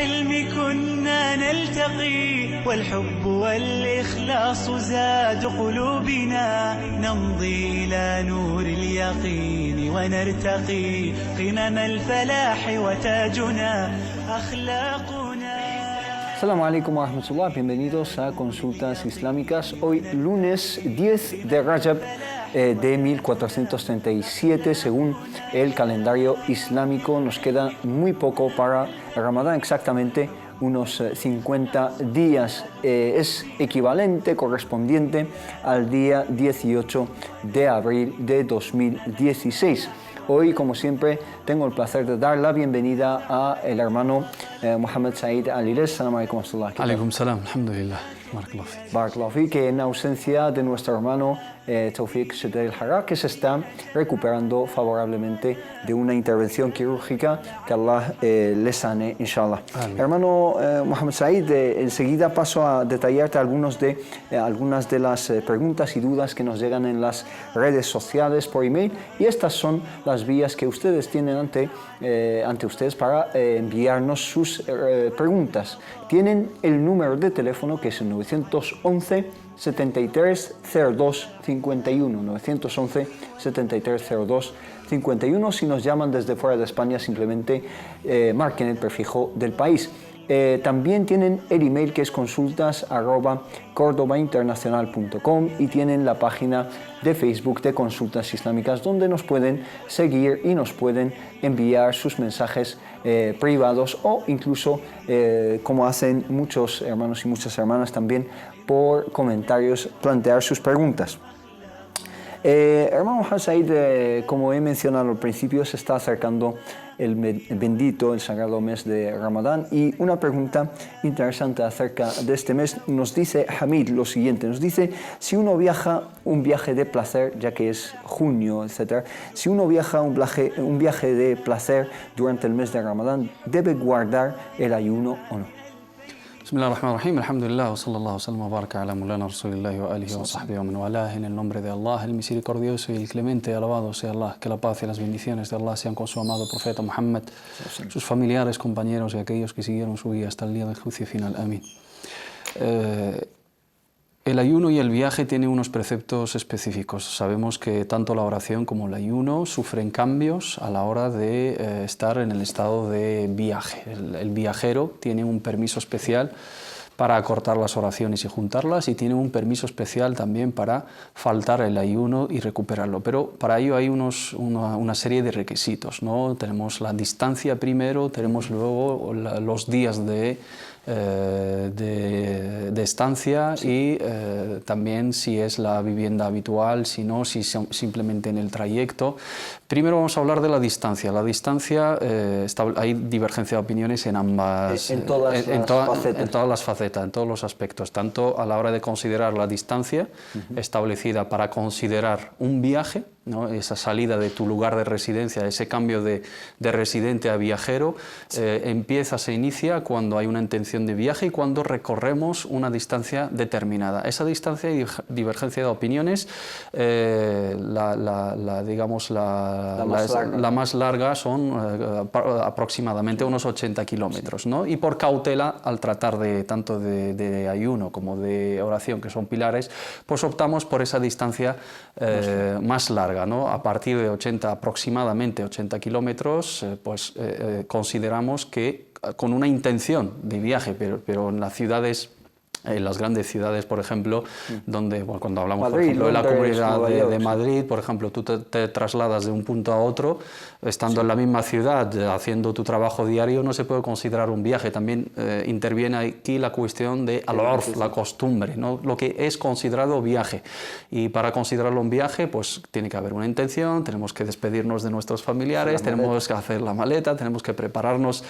بالعلم كنا نلتقي والحب والإخلاص زاد قلوبنا نمضي إلى نور اليقين ونرتقي قمم الفلاح وتاجنا أخلاقنا. Assalamu alaikum wa rahmatullah, bienvenidos a Consultas Islámicas. Hoy lunes 10 de Rajab de 1437 según el calendario islámico. Nos queda muy poco para Ramadán, exactamente unos 50 días. Es equivalente, correspondiente al día 18 de abril de 2016. Hoy, como siempre, tengo el placer de dar la bienvenida a el hermano Mohammed Said Alirez. Salam alaikum wa rahmatullah. Alaikum salam, alhamdulillah. Barakallahu fik. Barakallahu fik, que en ausencia de nuestro hermano Tawfiq Shedder el-Harra, que se está recuperando favorablemente de una intervención quirúrgica, que Allah le sane, inshallah. Hermano Mohammed Said, enseguida paso a detallarte algunas de las preguntas y dudas que nos llegan en las redes sociales por email, y estas son las vías que ustedes tienen ante ustedes para enviarnos sus preguntas. Tienen el número de teléfono, que es el 911 73 02 51, 911 73 02 51. Si nos llaman desde fuera de España, simplemente marquen el prefijo del país. También tienen el email, que es consultas@cordobainternacional.com, y tienen la página de Facebook de Consultas Islámicas, donde nos pueden seguir y nos pueden enviar sus mensajes privados, o incluso, como hacen muchos hermanos y muchas hermanas también, por comentarios, plantear sus preguntas. Hermano Mohammed Said, como he mencionado al principio, se está acercando el bendito, el sagrado mes de Ramadán, y una pregunta interesante acerca de este mes nos dice Hamid lo siguiente, nos dice: si uno viaja un viaje de placer, ya que es junio, etc., si uno viaja un viaje de placer durante el mes de Ramadán, ¿debe guardar el ayuno o no? Bismillahirrahmanirrahim, alhamdulillah, wa sallallahu wa sallam wa baraka ala mulana rasulillahi wa alihi wa sahbihi wa man walah. En el nombre de Allah, el misericordioso y el clemente, alabado sea Allah, que la paz y las bendiciones de Allah sean con su amado profeta Muhammad, sus familiares, compañeros y aquellos que siguieron su guía hasta el día del juicio final. Amén. El ayuno y el viaje tienen unos preceptos específicos. Sabemos que tanto la oración como el ayuno sufren cambios a la hora de estar en el estado de viaje. El viajero tiene un permiso especial para acortar las oraciones y juntarlas, y tiene un permiso especial también para faltar el ayuno y recuperarlo. Pero para ello hay una serie de requisitos, ¿no? Tenemos la distancia primero, tenemos luego los días de estancia, y también si es la vivienda habitual, si no, si simplemente en el trayecto. Primero vamos a hablar de la distancia. La distancia, hay divergencia de opiniones en ambas, en todas las facetas, en todos los aspectos, tanto a la hora de considerar la distancia establecida para considerar un viaje, ¿no? Esa salida de tu lugar de residencia, ese cambio de residente a viajero, se inicia cuando hay una intención de viaje y cuando recorremos una distancia determinada. Esa distancia hay divergencia de opiniones. La más larga son aproximadamente unos 80 kilómetros, ¿no? Y por cautela, al tratar tanto de ayuno como de oración, que son pilares, pues optamos por esa distancia más larga, ¿no? A partir de aproximadamente 80 kilómetros, consideramos que con una intención de viaje, pero en las ciudades, en las grandes ciudades, por ejemplo, donde, cuando hablamos, por ejemplo, de la Comunidad de Madrid, por ejemplo, tú te trasladas de un punto a otro, estando en la misma ciudad, haciendo tu trabajo diario, no se puede considerar un viaje. También interviene aquí la cuestión de al-urf, la costumbre, ¿no? Lo que es considerado viaje. Y para considerarlo un viaje, pues tiene que haber una intención, tenemos que despedirnos de nuestros familiares, tenemos que hacer la maleta, tenemos que prepararnos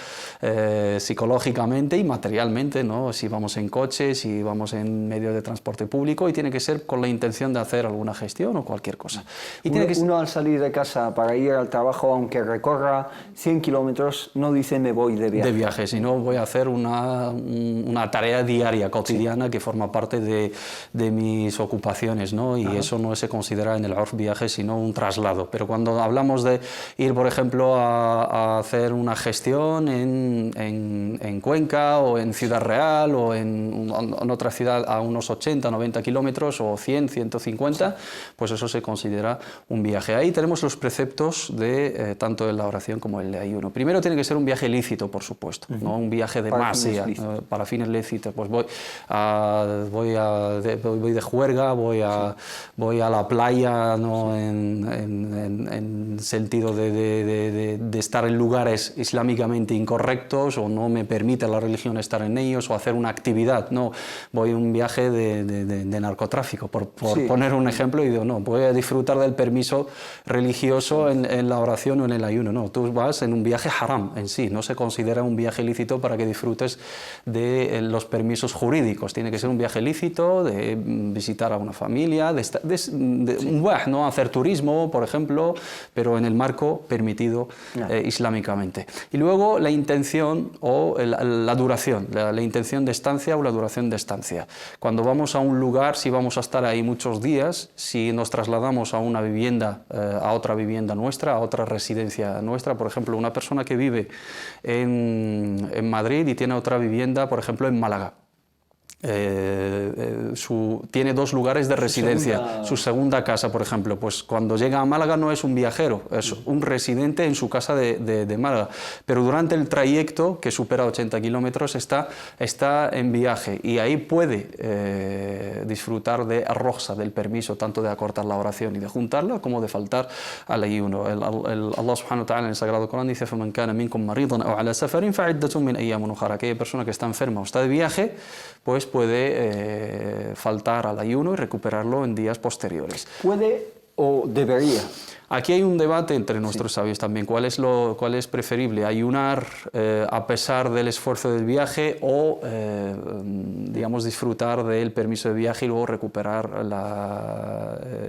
psicológicamente y materialmente, ¿no? Si vamos en coche, si vamos en medio de transporte público, y tiene que ser con la intención de hacer alguna gestión o cualquier cosa. Y Uno al salir de casa para ir al trabajo, aunque recorra 100 kilómetros, no dice me voy de viaje. De viaje, sino voy a hacer una tarea diaria, cotidiana, que forma parte de mis ocupaciones, ¿no? Y eso no se considera en el urf viaje, sino un traslado. Pero cuando hablamos de ir, por ejemplo, a hacer una gestión en Cuenca o en Ciudad Real o en otra ciudad a unos 80, 90 kilómetros o 100, 150, pues eso se considera un viaje. Ahí tenemos los preceptos de tanto de la oración como el de ayuno. Primero tiene que ser un viaje lícito, por supuesto, no un viaje de masía, para fines lícitos. Pues voy de juerga, voy a la playa, ¿no? en sentido de estar en lugares islámicamente incorrectos, o no me permite la religión estar en ellos, o hacer una actividad, no, voy a un viaje de narcotráfico, por poner un ejemplo, y digo, no, voy a disfrutar del permiso religioso en la oración o en el ayuno. No, tú vas en un viaje haram en sí, no se considera un viaje lícito para que disfrutes de los permisos jurídicos. Tiene que ser un viaje lícito de visitar a una familia, no hacer turismo, por ejemplo, pero en el marco permitido islámicamente. Y luego la intención o la duración, la intención de estancia o la duración de estancia. Cuando vamos a un lugar, si vamos a estar ahí muchos días, si nos trasladamos a una vivienda, a otra vivienda nuestra, a otra residencia nuestra, por ejemplo, una persona que vive en Madrid y tiene otra vivienda, por ejemplo, en Málaga. Tiene dos lugares de residencia, su segunda casa, por ejemplo, pues cuando llega a Málaga no es un viajero, es un residente en su casa de Málaga, pero durante el trayecto, que supera 80 kilómetros, está en viaje, y ahí puede disfrutar de arroja, del permiso, tanto de acortar la oración y de juntarla, como de faltar al ayuno. Allah subhanahu wa ta'ala en el Sagrado Corán dice: فَمَنْ كَانَ مِنْكُمْ مَرِيضًا أَوْ عَلَى سَفَرٍ فَعِدَّةٌ مِنْ أَيَّامٍ أُخَرَ. Aquella persona que está enferma o está de viaje, pues puede faltar al ayuno y recuperarlo en días posteriores. ¿Puede o debería? Aquí hay un debate entre nuestros sabios también. ¿Cuál es preferible? ¿Ayunar a pesar del esfuerzo del viaje o, digamos, disfrutar del permiso de viaje y luego recuperar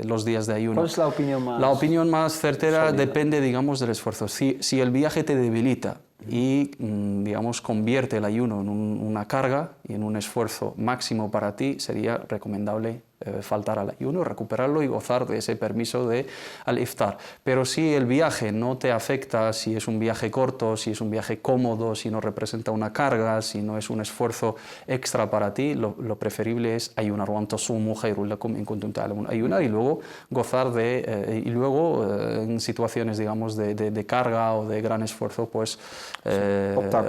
los días de ayuno? ¿Cuál es la opinión más? La opinión más certera sólida? Depende, digamos, del esfuerzo. Si el viaje te debilita y, digamos, convierte el ayuno en una carga y en un esfuerzo máximo para ti, sería recomendable faltar al ayuno, recuperarlo y gozar de ese permiso de al-iftar. Pero si el viaje no te afecta, si es un viaje corto, si es un viaje cómodo, si no representa una carga, si no es un esfuerzo extra para ti, lo preferible es ayunar. Ayunar y luego gozar y luego en situaciones, digamos, de carga o de gran esfuerzo, pues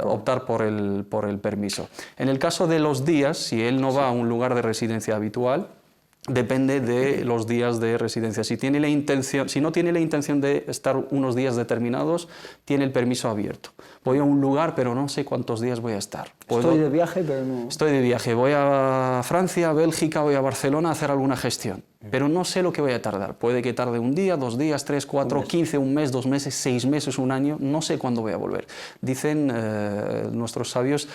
optar por el permiso. En el caso de los días, si él no va a un lugar de residencia habitual, depende de los días de residencia. Si no tiene la intención de estar unos días determinados, tiene el permiso abierto. Voy a un lugar, pero no sé cuántos días voy a estar. Estoy de viaje, pero no... Estoy de viaje. Voy a Francia, a Bélgica, voy a Barcelona a hacer alguna gestión, pero no sé lo que voy a tardar. Puede que tarde un día, 2 días, 3, 4, 15, un mes, 2 meses, 6 meses, un año. No sé cuándo voy a volver. Dicen nuestros sabios,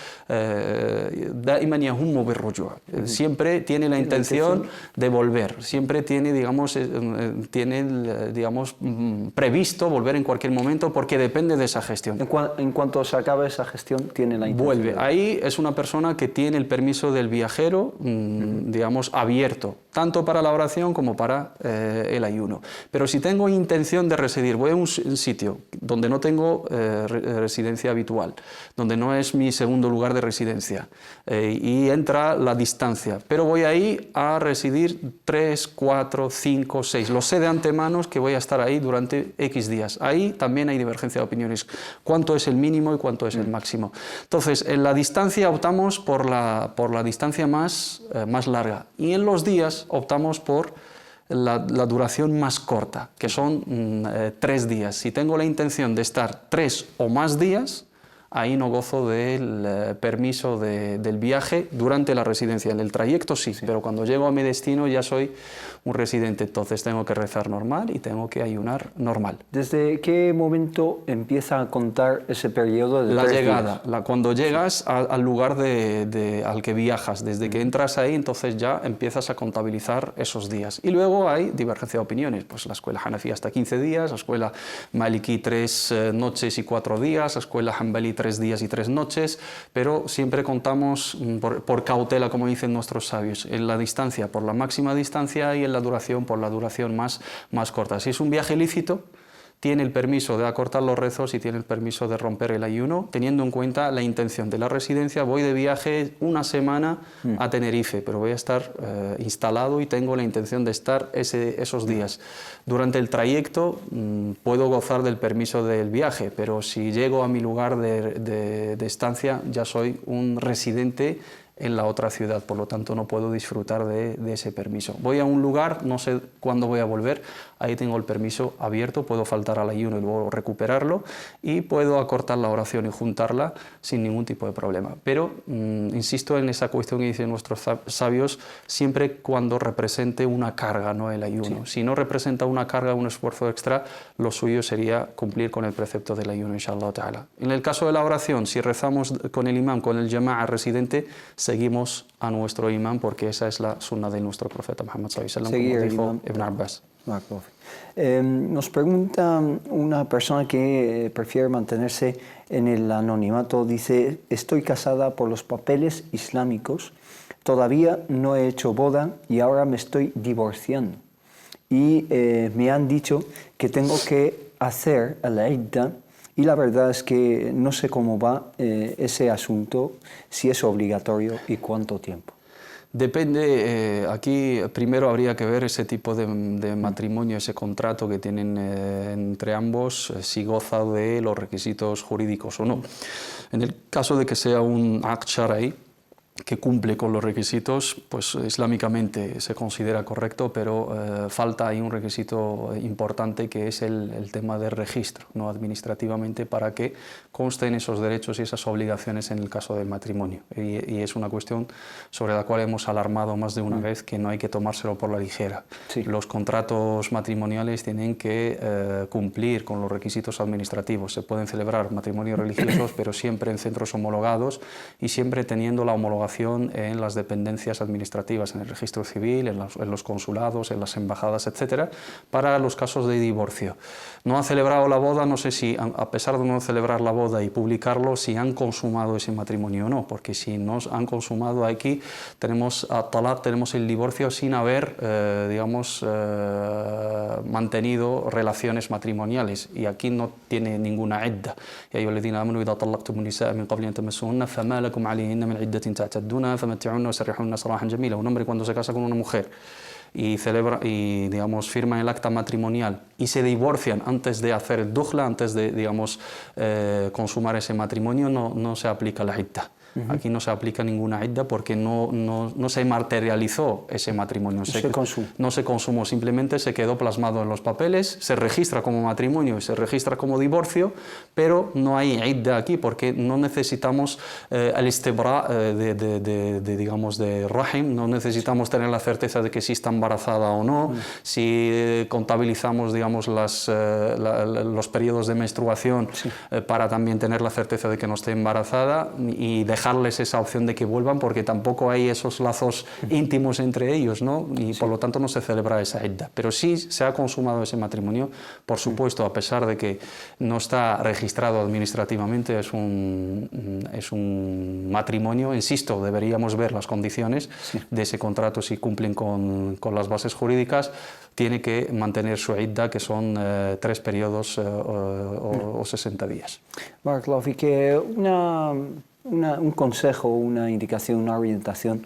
siempre tiene la intención de volver. Siempre tiene, digamos, previsto volver en cualquier momento, porque depende de esa gestión. En cuanto se acabe esa gestión, tiene la intención. Vuelve. Ahí es una persona que tiene el permiso del viajero, digamos, abierto, tanto para la oración como para el ayuno. Pero si tengo intención de residir, voy a un sitio donde no tengo residencia habitual, donde no es mi segundo lugar de residencia, y entra la distancia, pero voy ahí a residir 3, 4, 5, 6. Lo sé de antemano que voy a estar ahí durante X días. Ahí también hay divergencia de opiniones. ¿Cuánto es el mínimo y cuánto es el máximo? Entonces, en la distancia optamos por la distancia más larga, y en los días optamos por la duración más corta, que son 3 días. Si tengo la intención de estar 3 o más días, ahí no gozo del permiso del viaje durante la residencia. En el trayecto sí, pero cuando llego a mi destino ya soy un residente, entonces tengo que rezar normal y tengo que ayunar normal. ¿Desde qué momento empieza a contar ese periodo de La 3 llegada, días? cuando llegas al lugar al que viajas, desde que entras ahí, entonces ya empiezas a contabilizar esos días. Y luego hay divergencia de opiniones, pues la escuela Hanafi hasta 15 días, la escuela Maliki 3 noches y 4 días, la escuela Hanbali 3 días y 3 noches, pero siempre contamos por cautela, como dicen nuestros sabios, en la distancia por la máxima distancia y en la duración por la duración más corta. Si es un viaje lícito, tiene el permiso de acortar los rezos y tiene el permiso de romper el ayuno, teniendo en cuenta la intención de la residencia. Voy de viaje una semana a Tenerife, pero voy a estar instalado y tengo la intención de estar esos días. Durante el trayecto puedo gozar del permiso del viaje, pero si llego a mi lugar de estancia ya soy un residente en la otra ciudad, por lo tanto no puedo disfrutar de ese permiso. Voy a un lugar, no sé cuándo voy a volver, ahí tengo el permiso abierto, puedo faltar al ayuno y luego recuperarlo y puedo acortar la oración y juntarla sin ningún tipo de problema. Pero insisto en esa cuestión que dicen nuestros sabios, siempre cuando represente una carga, no el ayuno. Sí. Si no representa una carga, un esfuerzo extra, lo suyo sería cumplir con el precepto del ayuno, inshallah ta'ala. En el caso de la oración, si rezamos con el imán, con el jama'a residente, seguimos a nuestro imán porque esa es la sunna de nuestro profeta Muhammad sallallahu alaihi wasallam, como dijo Ibn Abbas. Nos pregunta una persona que prefiere mantenerse en el anonimato, dice: estoy casada por los papeles islámicos, todavía no he hecho boda y ahora me estoy divorciando. Y me han dicho que tengo que hacer la idda. Y la verdad es que no sé cómo va ese asunto, si es obligatorio y cuánto tiempo. Depende, aquí primero habría que ver ese tipo de matrimonio, ese contrato que tienen entre ambos, si goza de los requisitos jurídicos o no. En el caso de que sea un aqd shar'i, que cumple con los requisitos, pues islámicamente se considera correcto, pero falta ahí un requisito importante que es el tema del registro, no administrativamente, para que consten esos derechos y esas obligaciones en el caso del matrimonio. Y es una cuestión sobre la cual hemos alarmado más de una vez, que no hay que tomárselo por la ligera. Sí. Los contratos matrimoniales tienen que cumplir con los requisitos administrativos. Se pueden celebrar matrimonios religiosos, pero siempre en centros homologados y siempre teniendo la homologación en las dependencias administrativas, en el registro civil, en los consulados, en las embajadas, etcétera, para los casos de divorcio. No han celebrado la boda, no sé si, a pesar de no celebrar la boda y publicarlo, si han consumado ese matrimonio o no, porque si no han consumado, aquí tenemos talaq, tenemos el divorcio sin haber, mantenido relaciones matrimoniales, y aquí no tiene ninguna idda. Ya ayyuhalladhina amanu idha talaqtumun nisaa min qabli an tamassuhunna fama lakum alayhinna min iddatin ta'tadduna famatti'unna wa sarrihunna sarahan jamila. Un hombre cuando se casa con una mujer y firman el acta matrimonial y se divorcian antes de hacer el dukhla, antes de consumar ese matrimonio, no se aplica la idda. Aquí no se aplica ninguna idda porque no se materializó ese matrimonio. No se consumó, simplemente se quedó plasmado en los papeles, se registra como matrimonio y se registra como divorcio, pero no hay idda aquí porque no necesitamos el istibra de rahim, no necesitamos tener la certeza de que si está embarazada o no, si contabilizamos los periodos de menstruación para también tener la certeza de que no esté embarazada y dejarles esa opción de que vuelvan, porque tampoco hay esos lazos íntimos entre ellos, ¿no? Y por lo tanto no se celebra esa idda. Pero sí se ha consumado ese matrimonio, por supuesto, a pesar de que no está registrado administrativamente, es un matrimonio. Insisto, deberíamos ver las condiciones de ese contrato, si cumplen con las bases jurídicas. Tiene que mantener su idda, que son 3 periodos o 60 días. Barakallahu fik, un consejo, una indicación, una orientación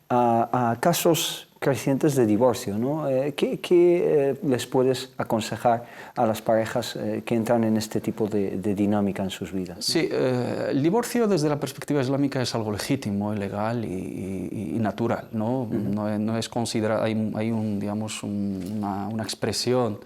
a casos crecientes de divorcio, ¿no? ¿Qué les puedes aconsejar a las parejas que entran en este tipo de dinámica en sus vidas? Sí, el divorcio desde la perspectiva islámica es algo legítimo, legal y natural, ¿no? No es considerado, hay una expresión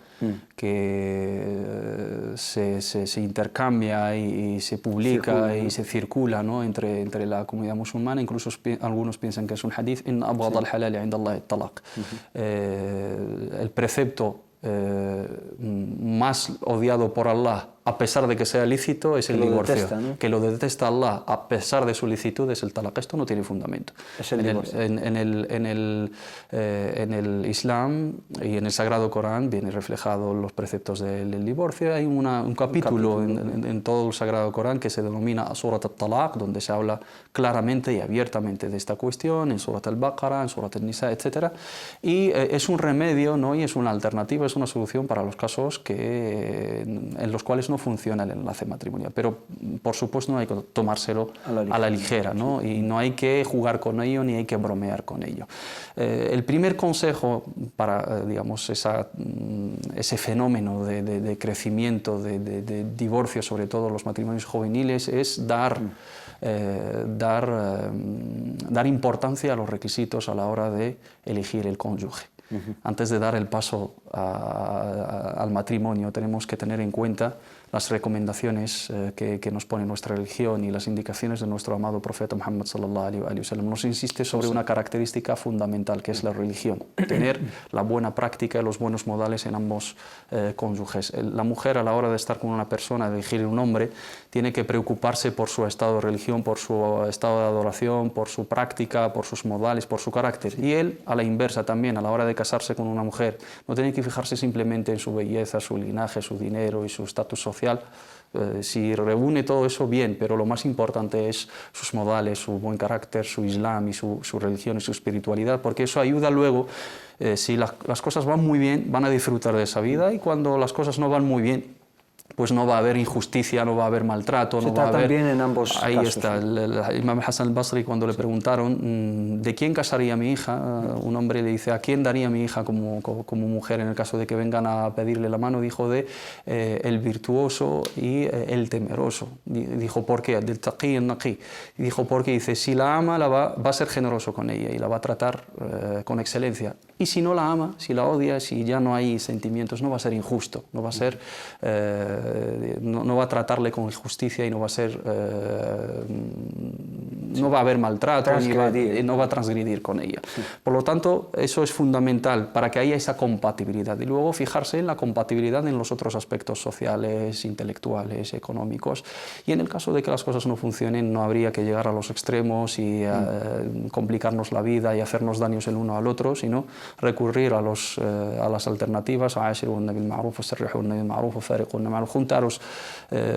que se intercambia y se publica y se circula, ¿no?, entre la comunidad musulmana. Incluso algunos piensan que es un hadith, in abghad al-halal 'inda Allah at-talaq. El precepto más odiado por Allah, a pesar de que sea lícito, es el divorcio. Detesta, ¿no? Que lo detesta Allah, a pesar de su licitud, es el talaq. Esto no tiene fundamento. Es el divorcio. En el Islam y en el Sagrado Corán viene reflejado los preceptos del divorcio. Hay un capítulo en todo el Sagrado Corán que se denomina Surat al-Talaq, donde se habla claramente y abiertamente de esta cuestión, en Surat al-Baqarah, en Surat al-Nisa, etc. Y es un remedio, ¿no?, y es una alternativa, es una solución para los casos en los cuales no funciona el enlace matrimonial. Pero, por supuesto, no hay que tomárselo a la ligera, ¿no? Y no hay que jugar con ello ni hay que bromear con ello. El primer consejo para, digamos, ese fenómeno de crecimiento, de divorcio, sobre todo los matrimonios juveniles, es dar importancia a los requisitos a la hora de elegir el cónyuge. Antes de dar el paso al matrimonio, tenemos que tener en cuenta las recomendaciones que nos pone nuestra religión y las indicaciones de nuestro amado profeta Muhammad sallallahu alaihi wasallam. Nos insiste sobre una característica fundamental, que es la religión, tener la buena práctica y los buenos modales en ambos cónyuges. La mujer, a la hora de estar con una persona, de elegir un hombre, tiene que preocuparse por su estado de religión, por su estado de adoración, por su práctica, por sus modales, por su carácter. Y él, a la inversa también, a la hora de casarse con una mujer, no tiene que fijarse simplemente en su belleza, su linaje, su dinero y su estatus social. Si reúne todo eso, bien, pero lo más importante es sus modales, su buen carácter, su islam y su religión y su espiritualidad, porque eso ayuda luego, si las cosas van muy bien, van a disfrutar de esa vida, y cuando las cosas no van muy bien, pues no va a haber injusticia, no va a haber maltrato, no va a haber... bien en ambos Ahí casos. está. El Imam Hassan al-Basri, cuando le preguntaron ¿de quién casaría mi hija?, un hombre le dice: ¿a quién daría mi hija como mujer en el caso de que vengan a pedirle la mano? Dijo el virtuoso y el temeroso. Dijo: ¿por qué? Del taqi y el naqi. Dijo: porque dice, si la ama, va a ser generoso con ella y la va a tratar con excelencia. Y si no la ama, si la odia, si ya no hay sentimientos, no va a ser injusto, no va a ser... no va a tratarle con justicia y no va a ser... no va a haber maltrato, no va a transgredir con ella. Sí. Por lo tanto, eso es fundamental para que haya esa compatibilidad. Y luego fijarse en la compatibilidad en los otros aspectos sociales, intelectuales, económicos. Y en el caso de que las cosas no funcionen, no habría que llegar a los extremos y complicarnos la vida y hacernos daños el uno al otro, sino recurrir a las alternativas, juntaros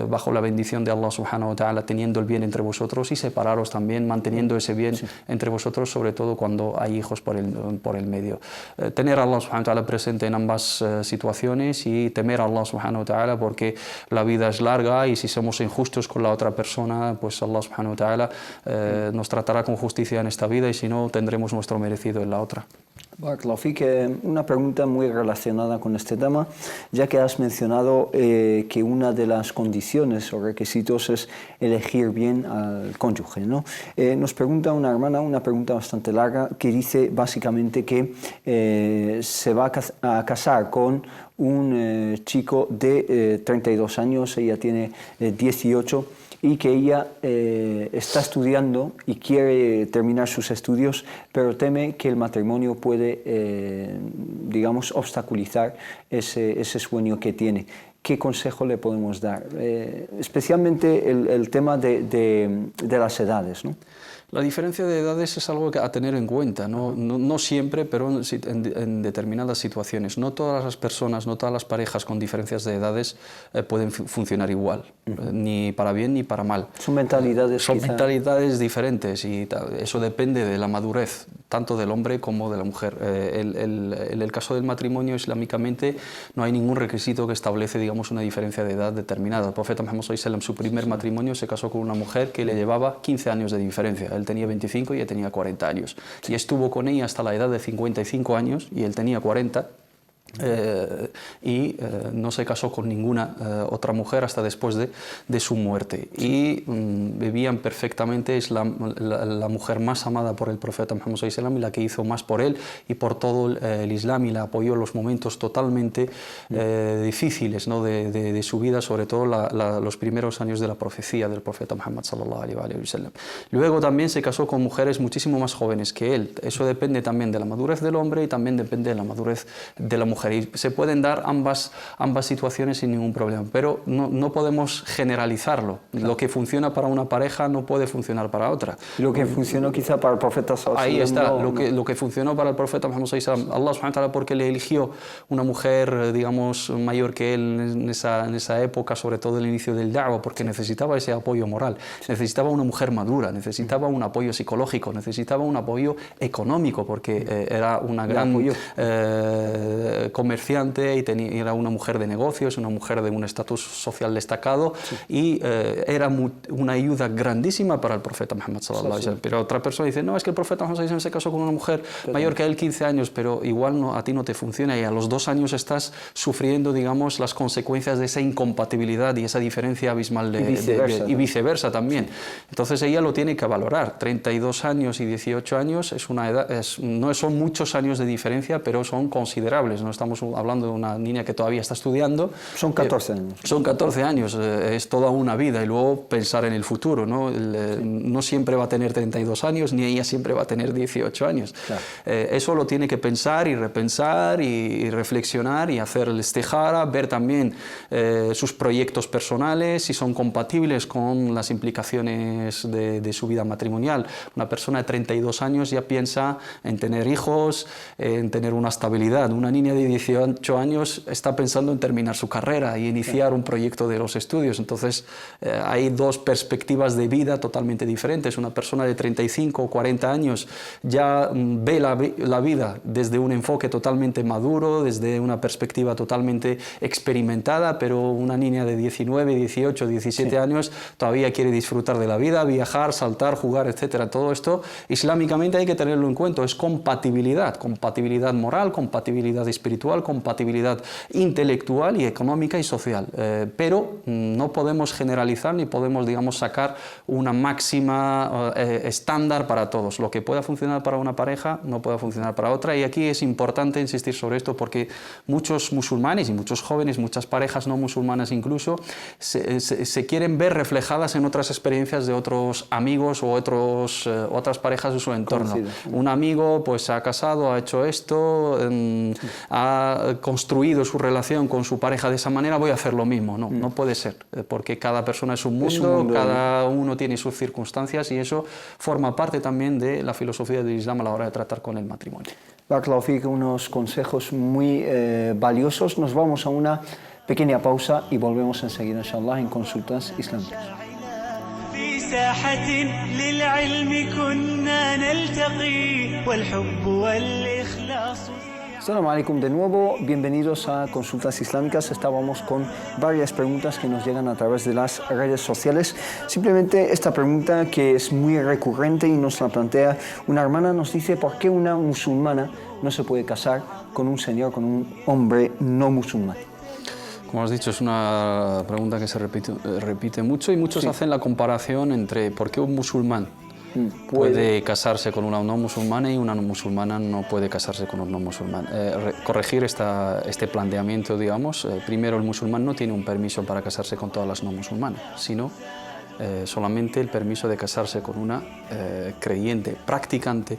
bajo la bendición de Allah subhanahu wa ta'ala, teniendo el bien entre vosotros, y separaros también, manteniendo ese bien entre vosotros, sobre todo cuando hay hijos por el medio. Tener a Allah subhanahu wa ta'ala presente en ambas situaciones y temer a Allah subhanahu wa ta'ala, porque la vida es larga y si somos injustos con la otra persona, pues Allah subhanahu wa ta'ala nos tratará con justicia en esta vida, y si no, tendremos nuestro merecido en la otra. Barakallahu fik, una pregunta muy relacionada con este tema, ya que has mencionado que una de las condiciones o requisitos es elegir bien al cónyuge, ¿no? Nos pregunta una hermana una pregunta bastante larga que dice básicamente que se va a casar con un chico de 32 años, ella tiene 18, y que ella está estudiando y quiere terminar sus estudios, pero teme que el matrimonio puede, digamos, obstaculizar ese sueño que tiene. ¿Qué consejo le podemos dar? Especialmente el tema de las edades, ¿no? La diferencia de edades es algo a tener en cuenta, no siempre, pero en determinadas situaciones. No todas las personas, no todas las parejas con diferencias de edades pueden funcionar igual, ni para bien ni para mal. Son mentalidades mentalidades diferentes, y eso depende de la madurez, tanto del hombre como de la mujer. En el caso del matrimonio, islámicamente, no hay ningún requisito que establece, digamos, una diferencia de edad determinada. El profeta Muhammad sallallahu alaihi wasallam, su primer matrimonio, se casó con una mujer que le llevaba 15 años de diferencia. Él tenía 25 y ella tenía 40 años. Y estuvo con ella hasta la edad de 55 años, y él tenía 40. no se casó con ninguna otra mujer hasta después de su muerte. Y vivían perfectamente, es la mujer más amada por el profeta Muhammad sallallahu alaihi wasallam y la que hizo más por él y por todo el Islam, y la apoyó en los momentos totalmente difíciles, ¿no? de su vida, sobre todo los primeros años de la profecía del profeta Muhammad sallallahu alaihi wasallam. Luego también se casó con mujeres muchísimo más jóvenes que él. Eso depende también de la madurez del hombre y también depende de la madurez de la mujer. Y se pueden dar ambas situaciones sin ningún problema, pero no podemos generalizarlo. Claro. Lo que funciona para una pareja no puede funcionar para otra. Lo que funcionó quizá para el profeta sallallahu alaihi wasallam. Ahí está, lo que funcionó para el profeta Muhammad sallallahu alaihi wasallam. Allah subhanahu wa ta'ala, porque le eligió una mujer, digamos, mayor que él en esa época, sobre todo el inicio del da'wah, porque necesitaba ese apoyo moral, necesitaba una mujer madura, necesitaba un apoyo psicológico, necesitaba un apoyo económico, porque era una gran comerciante y era una mujer de negocios, una mujer de un estatus social destacado, y era una ayuda grandísima para el profeta Muhammad sallallahu alaihi wasallam. Pero otra persona dice, no, es que el profeta Muhammad sallallahu alaihi wasallam se casó con una mujer mayor que él 15 años, pero igual a ti no te funciona, y a los 2 años estás sufriendo, digamos, las consecuencias de esa incompatibilidad y esa diferencia abismal y viceversa también. Entonces ella lo tiene que valorar. 32 años y 18 años es una edad, no son muchos años de diferencia, pero son considerables. No estamos hablando de una niña que todavía está estudiando. Son 14 años. Son 14 años, es toda una vida, y luego pensar en el futuro, ¿no? No siempre va a tener 32 años, ni ella siempre va a tener 18 años. Claro. Eso lo tiene que pensar y repensar y reflexionar y hacer el istihara, ver también sus proyectos personales, si son compatibles con las implicaciones de su vida matrimonial. Una persona de 32 años ya piensa en tener hijos, en tener una estabilidad. Una niña de 18 años está pensando en terminar su carrera y iniciar un proyecto de los estudios. Entonces hay dos perspectivas de vida totalmente diferentes. Una persona de 35 o 40 años ya ve la vida desde un enfoque totalmente maduro, desde una perspectiva totalmente experimentada, pero una niña de 19, 18, 17 años todavía quiere disfrutar de la vida, viajar, saltar, jugar, etcétera. Todo esto islámicamente hay que tenerlo en cuenta. Es compatibilidad moral, compatibilidad espiritual, compatibilidad intelectual y económica y social. Pero no podemos generalizar ni podemos, digamos, sacar una máxima estándar para todos. Lo que pueda funcionar para una pareja no puede funcionar para otra, y aquí es importante insistir sobre esto, porque muchos musulmanes y muchos jóvenes, muchas parejas no musulmanas incluso, se quieren ver reflejadas en otras experiencias de otros amigos o otras parejas de su entorno. Un amigo pues se ha casado, ha hecho esto, ha construido su relación con su pareja de esa manera, voy a hacer lo mismo. No puede ser, porque cada persona es un mundo, cada uno tiene sus circunstancias, y eso forma parte también de la filosofía del Islam a la hora de tratar con el matrimonio. Barakallahu fik, unos consejos muy valiosos. Nos vamos a una pequeña pausa y volvemos enseguida, inshallah, en Consultas Islámicas. في ساحة للعلم كنا نلتقي والحب والإخلاص. Assalamu alaikum de nuevo, bienvenidos a Consultas Islámicas. Estábamos con varias preguntas que nos llegan a través de las redes sociales. Simplemente esta pregunta, que es muy recurrente y nos la plantea una hermana, nos dice: ¿por qué una musulmana no se puede casar con un señor, con un hombre no musulmán? Como has dicho, es una pregunta que se repite mucho, y muchos hacen la comparación entre por qué un musulmán puede casarse con una no musulmana y una no musulmana no puede casarse con un no musulmán. Corregir este planteamiento, digamos. Primero, el musulmán no tiene un permiso para casarse con todas las no musulmanas, sino solamente el permiso de casarse con una creyente practicante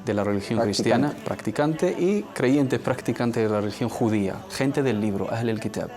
de la religión cristiana, practicante, y creyente practicante de la religión judía, gente del libro, Ahl al-Kitab.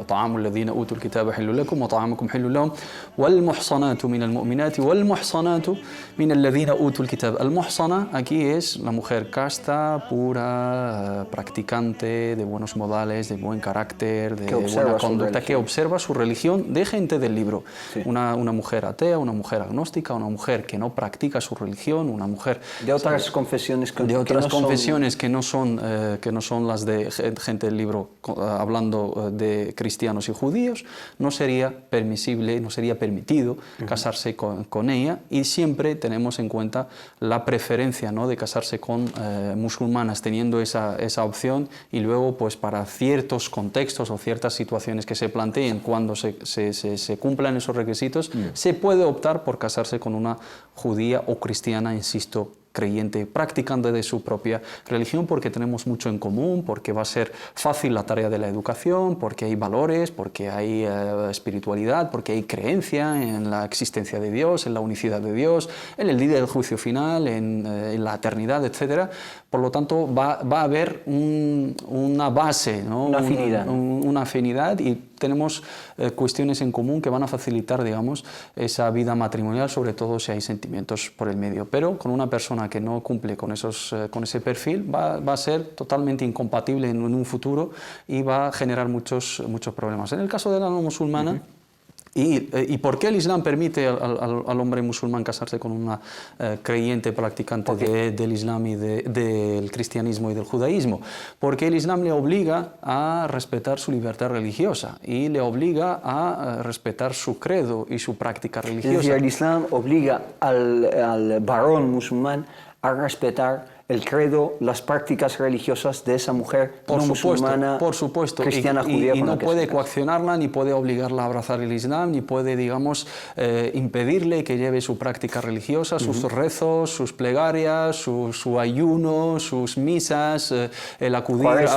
طعام الذين أوتوا الكتاب حل لكم وطعامكم حل لهم والمحصنات من المؤمنات والمحصنات من الذين أوتوا الكتاب. Al-muhsana aquí es la mujer casta, pura, practicante, de buenos modales, de buen carácter, de buena conducta, que observa su religión, de gente del libro. Una mujer atea, una mujer agnóstica, una mujer que no practica su religión, una mujer De otras confesiones de otras confesiones que no son las de gente del libro hablando de cristianos y judíos, no sería permisible, no sería permitido casarse con ella, y siempre tenemos en cuenta la preferencia, ¿no?, de casarse con musulmanas, teniendo esa opción, y luego pues para ciertos contextos o ciertas situaciones que se planteen cuando se cumplan esos requisitos, se puede optar por casarse con una judía o cristiana, insisto, creyente, practicante de su propia religión, porque tenemos mucho en común, porque va a ser fácil la tarea de la educación, porque hay valores, porque hay espiritualidad, porque hay creencia en la existencia de Dios, en la unicidad de Dios, en el día del juicio final, en la eternidad, etc. Por lo tanto, va a haber una base, ¿no?, una afinidad, y tenemos cuestiones en común que van a facilitar, digamos, esa vida matrimonial, sobre todo si hay sentimientos por el medio. Pero con una persona que no cumple con ese perfil va a ser totalmente incompatible en un futuro, y va a generar muchos problemas. En el caso de la no musulmana, ¿y por qué el Islam permite al hombre musulmán casarse con una creyente practicante del Islam y del cristianismo y del judaísmo? Porque el Islam le obliga a respetar su libertad religiosa y le obliga a respetar su credo y su práctica religiosa. Es decir, el Islam obliga al varón musulmán a respetar el credo, las prácticas religiosas de esa mujer musulmana, cristiana, judía. Y no puede coaccionarla, ni puede obligarla a abrazar el Islam, ni puede, digamos, impedirle que lleve su práctica religiosa, sus rezos, sus plegarias, su ayuno, sus misas, el acudir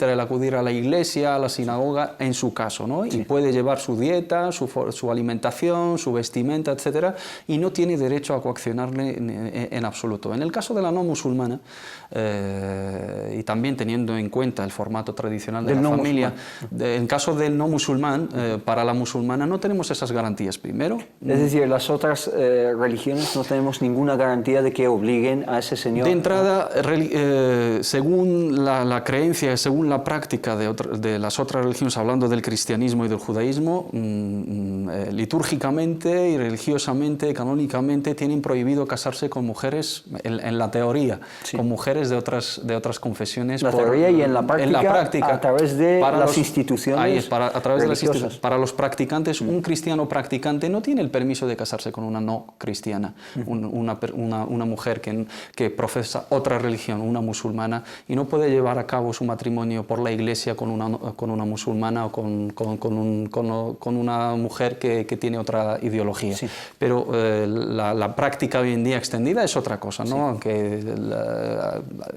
el acudir a la iglesia, a la sinagoga, en su caso, ¿no? Y puede llevar su dieta, su alimentación, su vestimenta, etc. Y no tiene derecho a coaccionarle en absoluto. En el caso de la no musulmana, y también teniendo en cuenta el formato tradicional de la familia, en caso del no musulmán, para la musulmana no tenemos esas garantías. Primero, es decir, las otras religiones no tenemos ninguna garantía de que obliguen a ese señor. De entrada, según la creencia, según la práctica de las otras religiones, hablando del cristianismo y del judaísmo, litúrgicamente y religiosamente, canónicamente, tienen prohibido casarse con mujeres, en la teoría, con mujeres de otras confesiones. La teoría y en la práctica, a través de las instituciones a través religiosas. Para los practicantes, un cristiano practicante no tiene el permiso de casarse con una no cristiana, una mujer que profesa otra religión, una musulmana, y no puede llevar a cabo su matrimonio por la iglesia con una musulmana o con una mujer que tiene otra ideología. Sí. Pero la práctica hoy en día extendida es otra cosa, ¿no? Aunque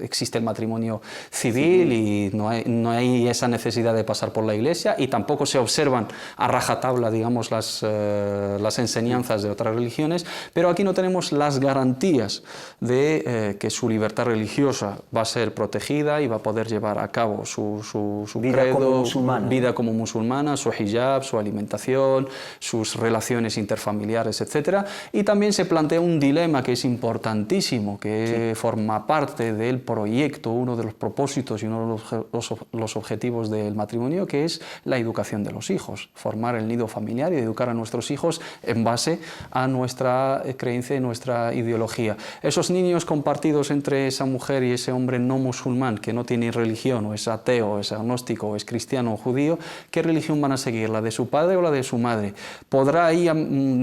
existe el matrimonio civil y no hay esa necesidad de pasar por la iglesia, y tampoco se observan a rajatabla, digamos, las enseñanzas de otras religiones, pero aquí no tenemos las garantías de que su libertad religiosa va a ser protegida y va a poder llevar a cabo su vida como musulmana, su hijab, su alimentación, sus relaciones interfamiliares, etc. Y también se plantea un dilema que es importantísimo, que forma parte del proyecto, uno de los propósitos y uno de los objetivos del matrimonio, que es la educación de los hijos, formar el nido familiar y educar a nuestros hijos en base a nuestra creencia y nuestra ideología. Esos niños compartidos entre esa mujer y ese hombre no musulmán, que no tiene religión, o es ateo, o es agnóstico, o es cristiano o judío, ¿qué religión van a seguir? ¿La de su padre o la de su madre? ¿Podrá ahí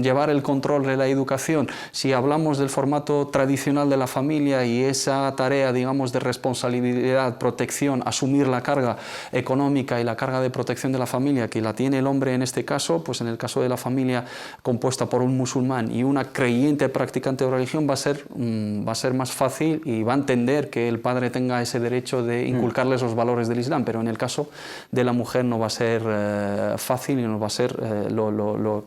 llevar el control de la educación? Si hablamos del formato tradicional de la familia y esa tarea, digamos, de responsabilidad, protección, asumir la carga económica y la carga de protección de la familia, que la tiene el hombre en este caso, pues en el caso de la familia compuesta por un musulmán y una creyente practicante de religión, va a ser más fácil, y va a entender que el padre tenga ese derecho de inculcarles los valores del Islam. Pero en el caso de la mujer no va a ser fácil, y no va a ser lo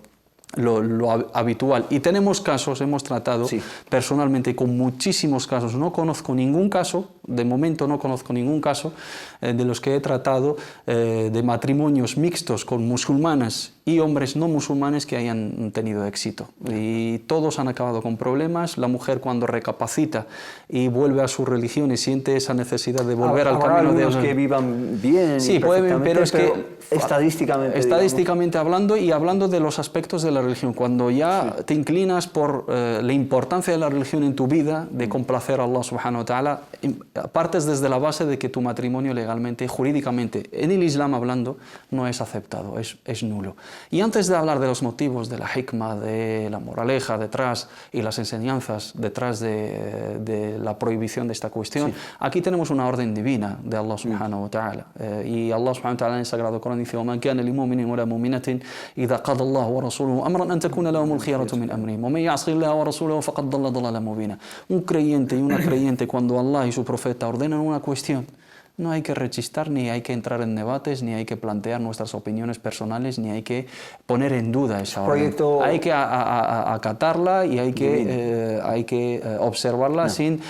habitual. Y tenemos casos, hemos tratado personalmente con muchísimos casos, no conozco ningún caso, de momento no conozco ningún caso de los que he tratado, de matrimonios mixtos con musulmanas y hombres no musulmanes que hayan tenido éxito. Y todos han acabado con problemas. La mujer, cuando recapacita y vuelve a su religión y siente esa necesidad de volver al camino de Dios, que vivan bien, sí, pueden, pero es que estadísticamente hablando, y hablando de los aspectos de la religión, cuando ya te inclinas por la importancia de la religión en tu vida, de complacer a Allah subhanahu wa ta'ala, partes desde la base de que tu matrimonio legalmente, jurídicamente, en el Islam hablando, no es aceptado, es nulo. Y antes de hablar de los motivos, de la hikmah, de la moraleja detrás y las enseñanzas detrás de la prohibición de esta cuestión, aquí tenemos una orden divina de Allah subhanahu wa ta'ala. Y Allah subhanahu wa ta'ala en el Sagrado Corán dice: وَمَنْ كَانَ لِمُؤْمِنٍ وَلَا مُؤْمِنَةٍ إِذَا قَضَى اللَّهُ وَرَسُولُهُ أَمْرًا أَنْ تَكُونَ لَهُمُ الْخِيَرَةُ مِنْ أَمْرِهِمْ وَمَنْ يَعْصِ اللَّهَ وَرَسُولَهُ فَقَدْ ضَلَّ ضَلَالًا مُبِينًا. Un creyente y una creyente, cuando Allah y su profeta ordenan una cuestión, no hay que rechistar, ni hay que entrar en debates, ni hay que plantear nuestras opiniones personales, ni hay que poner en duda esa orden. Hay que acatarla y hay que observarla sin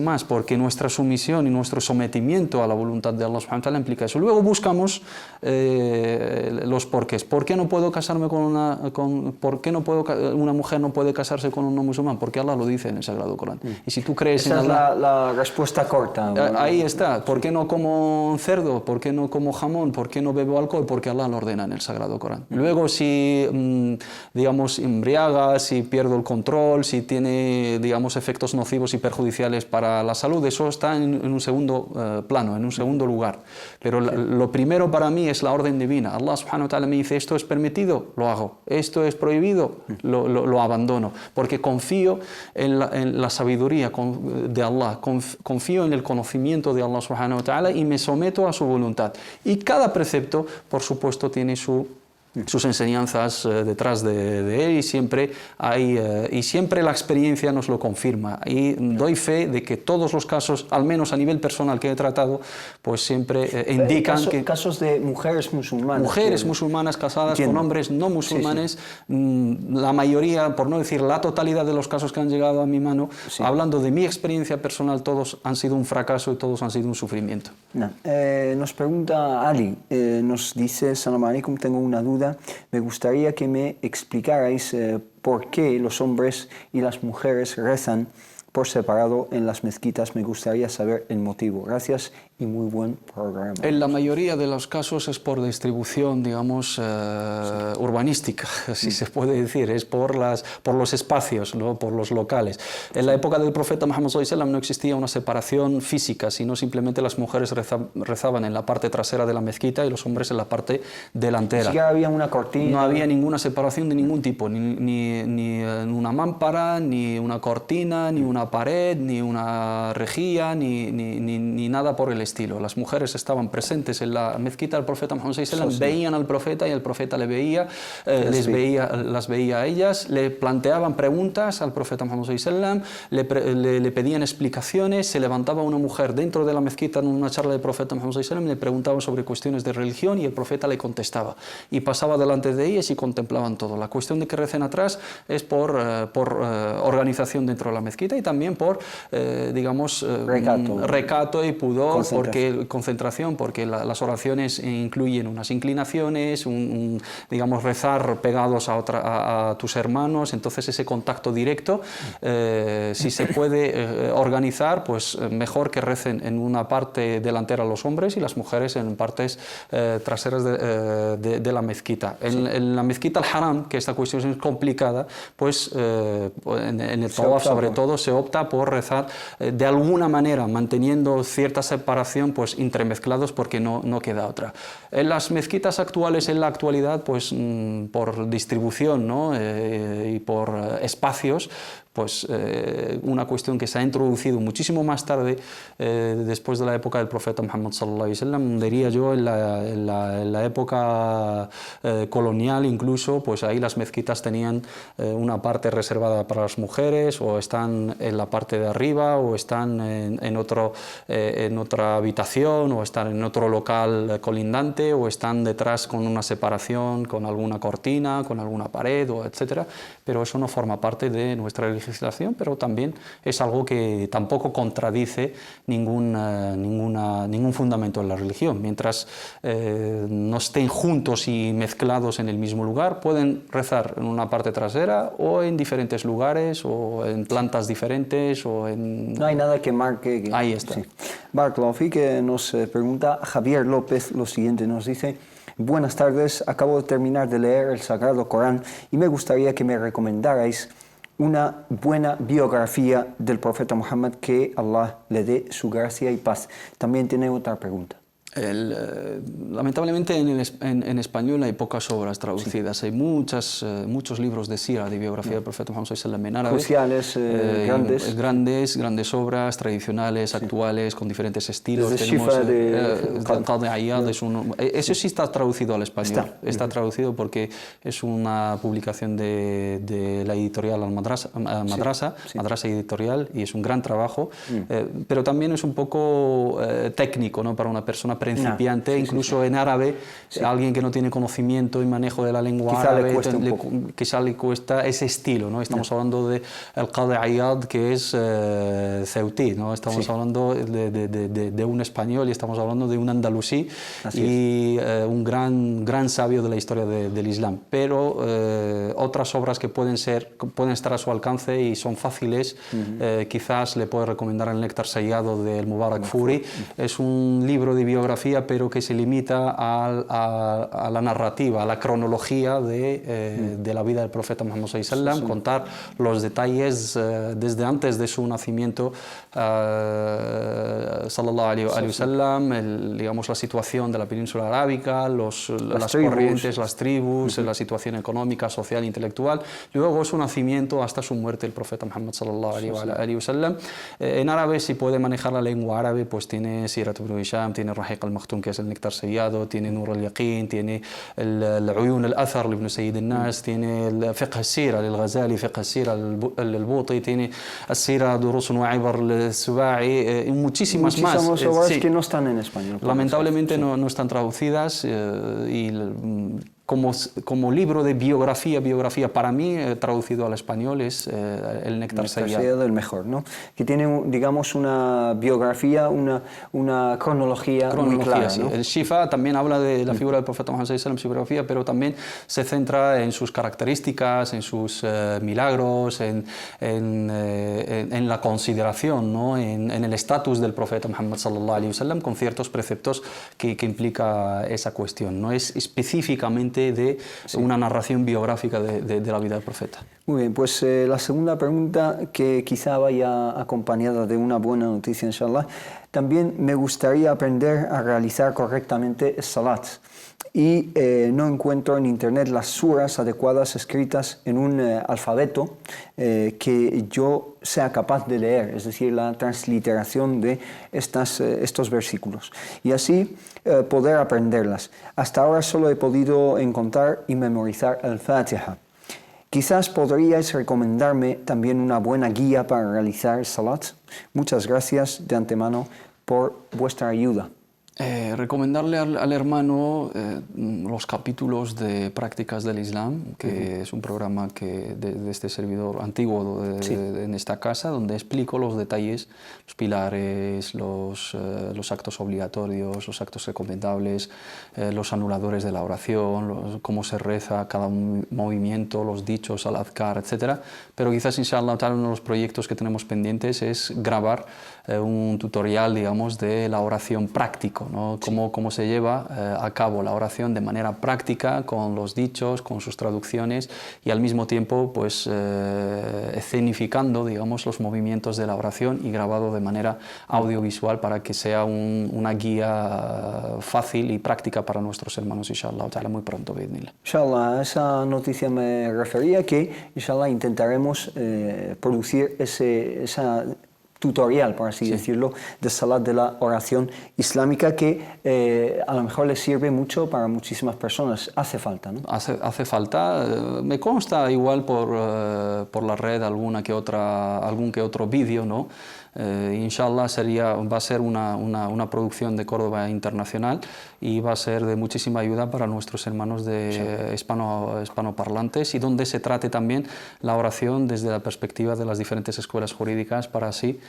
más, porque nuestra sumisión y nuestro sometimiento a la voluntad de Allah subhanahu wa ta'ala implica eso. Luego buscamos los porqués. ¿Por qué no puedo casarme por qué una mujer no puede casarse con un no musulmán? Porque Allah lo dice en el Sagrado Corán. Y si tú crees esa en Allah, es la respuesta corta. Ahí está. ¿Por qué no como cerdo? ¿Por qué no como jamón? ¿Por qué no bebo alcohol? Porque Allah lo ordena en el Sagrado Corán. Luego, si, digamos, embriaga, si pierdo el control, si tiene, digamos, efectos nocivos y perjudiciales para la salud, eso está en un segundo plano, en un segundo lugar. Pero lo primero para mí es la orden divina. Allah subhanahu wa ta'ala me dice: esto es permitido, lo hago. Esto es prohibido, lo abandono. Porque confío en la sabiduría de Allah, confío en el conocimiento de Allah subhanahu wa ta'ala y me someto a su voluntad. Y cada precepto, por supuesto, tiene sus enseñanzas detrás de él, y siempre la experiencia nos lo confirma. Y doy fe de que todos los casos, al menos a nivel personal que he tratado, pues siempre indican casos de mujeres musulmanas. Mujeres musulmanas casadas con hombres no musulmanes, la mayoría, por no decir la totalidad de los casos que han llegado a mi mano, hablando de mi experiencia personal, todos han sido un fracaso y todos han sido un sufrimiento. Nos pregunta Ali, nos dice: Salam alaikum, tengo una duda. Me gustaría que me explicarais por qué los hombres y las mujeres rezan por separado en las mezquitas. Me gustaría saber el motivo. Gracias y muy buen programa. En la mayoría de los casos es por distribución, digamos, urbanística, si se puede decir, es por los espacios, ¿no? Por los locales. En la época del profeta Muhammad sallallahu alaihi wasallam no existía una separación física, sino simplemente las mujeres rezaban en la parte trasera de la mezquita y los hombres en la parte delantera. ¿Sí había una cortina? No había ninguna separación de ningún tipo, ni una mámpara, ni una cortina, ni una pared, ni una rejilla, ni nada por el estilo. Las mujeres estaban presentes en la mezquita del profeta Muhammad sallallahu alaihi wasallam, veían al profeta y el profeta las veía a ellas, le planteaban preguntas al profeta Muhammad sallallahu alaihi wasallam, le pedían explicaciones. Se levantaba una mujer dentro de la mezquita en una charla del profeta Muhammad sallallahu alaihi wasallam, le preguntaba sobre cuestiones de religión y el profeta le contestaba, y pasaba delante de ellas y contemplaban todo. La cuestión de que recen atrás es por organización dentro de la mezquita, y también por, digamos, recato y pudor, concentración, porque las oraciones incluyen unas inclinaciones, digamos, rezar pegados a tus hermanos. Entonces ese contacto directo, si se puede organizar, pues mejor que recen en una parte delantera los hombres y las mujeres en partes traseras de la mezquita. En la mezquita al-Haram, que esta cuestión es complicada, pues en el tawaf sobre todo se opta por rezar de alguna manera, manteniendo cierta separación, pues entremezclados, porque no queda otra. En las mezquitas actuales, en la actualidad, pues por distribución, ¿no? Y por espacios, pues una cuestión que se ha introducido muchísimo más tarde, después de la época del profeta Muhammad sallallahu alaihi wasallam, diría yo en la época colonial incluso, pues ahí las mezquitas tenían una parte reservada para las mujeres, o están en la parte de arriba, o están en otra habitación, o están en otro local colindante, o están detrás con una separación, con alguna cortina, con alguna pared, etcétera. Pero eso no forma parte de nuestra religión legislación, pero también es algo que tampoco contradice ningún fundamento en la religión. Mientras no estén juntos y mezclados en el mismo lugar, pueden rezar en una parte trasera o en diferentes lugares o en plantas diferentes o en... No hay nada que marque... Ahí está. Sí. Bartolomé, que nos pregunta Javier López lo siguiente, nos dice: buenas tardes, acabo de terminar de leer el Sagrado Corán y me gustaría que me recomendarais una buena biografía del profeta Muhammad, que Allah le dé su gracia y paz. También tiene otra pregunta. Lamentablemente en español hay pocas obras traducidas. Sí. Hay muchos libros de sira, de biografía del profeta Muhammad sallallahu alaihi wasallam en árabe. Cruciales, grandes obras tradicionales, actuales, con diferentes estilos. Desde Tenemos Shifa de Qadi Iyad, eso sí está traducido al español. Está traducido porque es una publicación de la editorial Madrasa Editorial, y es un gran trabajo, pero también es un poco técnico, ¿no?, para una persona principiante, incluso en árabe, alguien que no tiene conocimiento y manejo de la lengua quizá árabe, quizá le cuesta ese estilo, ¿no? Estamos hablando de el Qadi Iyad, que es ceutí, ¿no? Estamos hablando de un español y estamos hablando de un andalusí y un gran sabio de la historia del Islam. Pero otras obras que pueden estar a su alcance y son fáciles, quizás le puedo recomendar el Néctar Sellado del Mubarak Furi. Es un libro de biografía, pero que se limita a la narrativa, a la cronología de la vida del profeta Muhammad sallallahu alaihi wasallam, contar los detalles desde antes de su nacimiento, sallallahu alaihi wasallam, digamos, la situación de la península arábica, las corrientes, las tribus, la situación económica, social, intelectual, luego su nacimiento hasta su muerte, el profeta Muhammad sallallahu alaihi wasallam. En árabe, si puede manejar la lengua árabe, pues tiene Sirat ibn Hisham, tiene Rahiq al-Makhtum, que es el Néctar Sellado, tiene Nur al-Yaqin, tiene el Uyun al-Athar ibn Sayyid al-Nas, tiene el Fiqh al-Sira al-Ghazali, Fiqh al-Sira al-Buti, tiene al-Sira Durus wa Ibar al-Suba'i, y muchísimas más. Obras que no están en español. Lamentablemente no están traducidas, y como libro de biografía para mí, traducido al español, es el Néctar Sellado. El mejor, ¿no? Que tiene, digamos, una biografía, una cronología muy clara, sí. ¿no? El Shifa también habla de la figura del profeta Muhammad sallallahu alaihi wasallam, su biografía, pero también se centra en sus características, en sus milagros, en la consideración, ¿no?, en el estatus del profeta Muhammad sallallahu alaihi wasallam, con ciertos preceptos que implica esa cuestión. No es específicamente de una narración biográfica de la vida del profeta. Muy bien, pues la segunda pregunta, que quizá vaya acompañada de una buena noticia, inshallah. También me gustaría aprender a realizar correctamente salat, y no encuentro en internet las suras adecuadas escritas en un alfabeto que yo sea capaz de leer, es decir, la transliteración de estos versículos, y así poder aprenderlas. Hasta ahora solo he podido encontrar y memorizar el Fatiha. Quizás podríais recomendarme también una buena guía para realizar salat. Muchas gracias de antemano por vuestra ayuda. Recomendarle al hermano los capítulos de Prácticas del Islam, que es un programa de este servidor antiguo en esta casa, donde explico los detalles, los pilares, los actos obligatorios, los actos recomendables, los anuladores de la oración, cómo se reza cada movimiento, los dichos, al adhkar, etc. Pero quizás, inshallah, uno de los proyectos que tenemos pendientes es grabar un tutorial, digamos, de la oración práctico, ¿no? Cómo se lleva a cabo la oración de manera práctica, con los dichos, con sus traducciones, y al mismo tiempo, pues, escenificando, digamos, los movimientos de la oración, y grabado de manera audiovisual para que sea una guía fácil y práctica para nuestros hermanos, inshallah, muy pronto, bi'idhnillah. Inshallah, a esa noticia me refería, que inshallah intentaremos producir esa tutorial, por así decirlo, de Salat, de la oración islámica, que a lo mejor le sirve mucho para muchísimas personas. Hace falta, ¿no? Hace falta. Me consta igual por la red algún que otro vídeo, ¿no? Inshallah va a ser una producción de Córdoba internacional y va a ser de muchísima ayuda para nuestros hermanos de hispanoparlantes, y donde se trate también la oración desde la perspectiva de las diferentes escuelas jurídicas, para así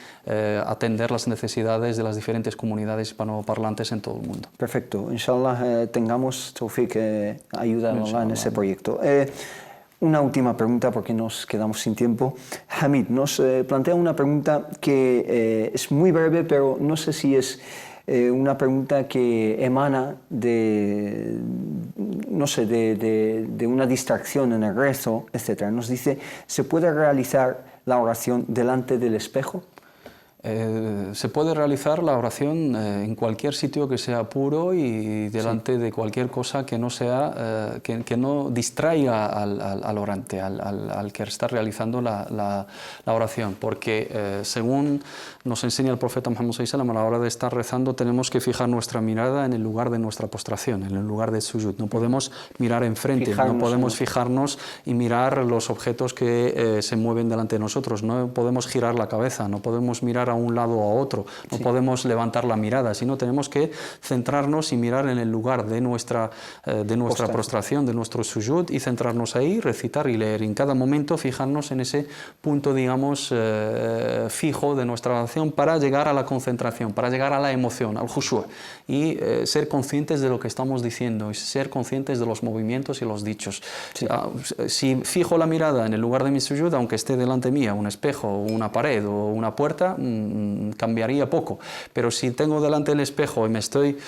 atender las necesidades de las diferentes comunidades hispanoparlantes en todo el mundo. Perfecto. Inshallah tengamos Tawfiq, ayuda en ese proyecto. Una última pregunta, porque nos quedamos sin tiempo. Hamid nos plantea una pregunta que es muy breve, pero no sé si es una pregunta que emana de, no sé, de una distracción en el rezo, etc. Nos dice, ¿se puede realizar la oración delante del espejo? Se puede realizar la oración en cualquier sitio que sea puro y delante de cualquier cosa que no sea, que no distraiga al orante, al que está realizando la oración, porque según nos enseña el profeta Muhammad sallallahu alaihi wasallam, a la hora de estar rezando tenemos que fijar nuestra mirada en el lugar de nuestra postración, en el lugar del sujud. No podemos mirar enfrente, no podemos fijarnos y mirar los objetos que se mueven delante de nosotros, no podemos girar la cabeza, no podemos mirar a un lado o a otro, no podemos levantar la mirada, sino tenemos que centrarnos y mirar en el lugar de nuestra prostración, de nuestro sujud, y centrarnos ahí, recitar y leer. En cada momento fijarnos en ese punto, digamos, fijo de nuestra oración, para llegar a la concentración, para llegar a la emoción, al khushu', y ser conscientes de lo que estamos diciendo y ser conscientes de los movimientos y los dichos. Si fijo la mirada en el lugar de mi sujud, aunque esté delante mía un espejo, una pared o una puerta, cambiaría poco, pero si tengo delante el espejo y me estoy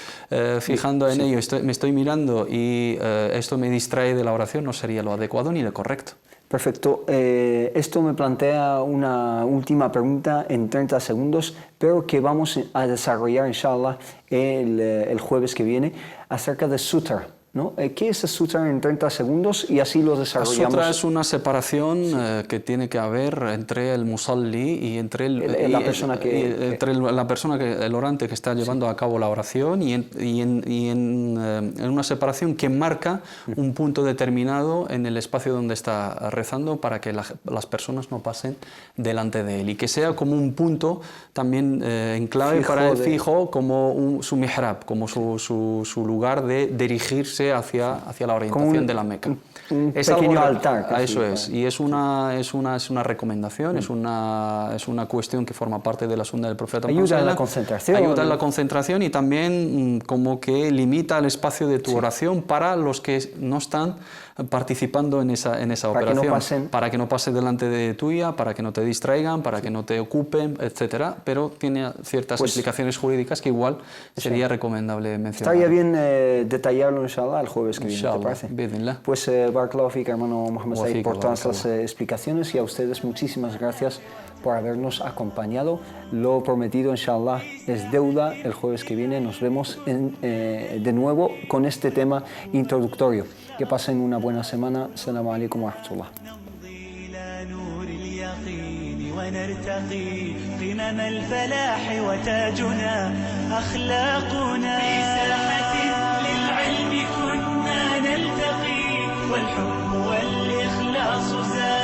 fijando en ello, me estoy mirando y esto me distrae de la oración, no sería lo adecuado ni lo correcto. Perfecto. Esto me plantea una última pregunta en 30 segundos, pero que vamos a desarrollar, inshallah, el jueves que viene, acerca de sutra, ¿no? ¿Qué es el sutra en 30 segundos? Y así lo desarrollamos. El sutra es una separación que tiene que haber entre el musalli y entre la persona el orante que está llevando a cabo la oración, en una separación que marca un punto determinado en el espacio donde está rezando, para que las personas no pasen delante de él, y que sea como un punto también en clave para el fijo, como su mihrab, como su lugar de dirigirse hacia la orientación de la Meca. Un pequeño altar. Eso es, y es una recomendación, es una cuestión que forma parte de la sunna del profeta. Ayuda en la concentración. Ayuda en la concentración, y también como que limita el espacio de tu oración para los que no están participando en esa operación, para que no pasen delante de tuya, para que no te distraigan, para que no te ocupen, etcétera, pero tiene ciertas implicaciones jurídicas que igual sería recomendable mencionar. Estaría bien detallarlo, inshallah, el jueves que viene, ¿te parece? Pues barakallahu fik, hermano Mohamed Said, por todas las explicaciones, y a ustedes muchísimas gracias por habernos acompañado. Lo prometido, inshallah, es deuda. El jueves que viene nos vemos de nuevo con este tema introductorio. Que pasen una buena semana. Assalamu alaikum wa rahmatullah. ونرتقي قمم الفلاح وتاجنا أخلاقنا في ساحة للعلم كنا نلتقي والحب والإخلاص زاد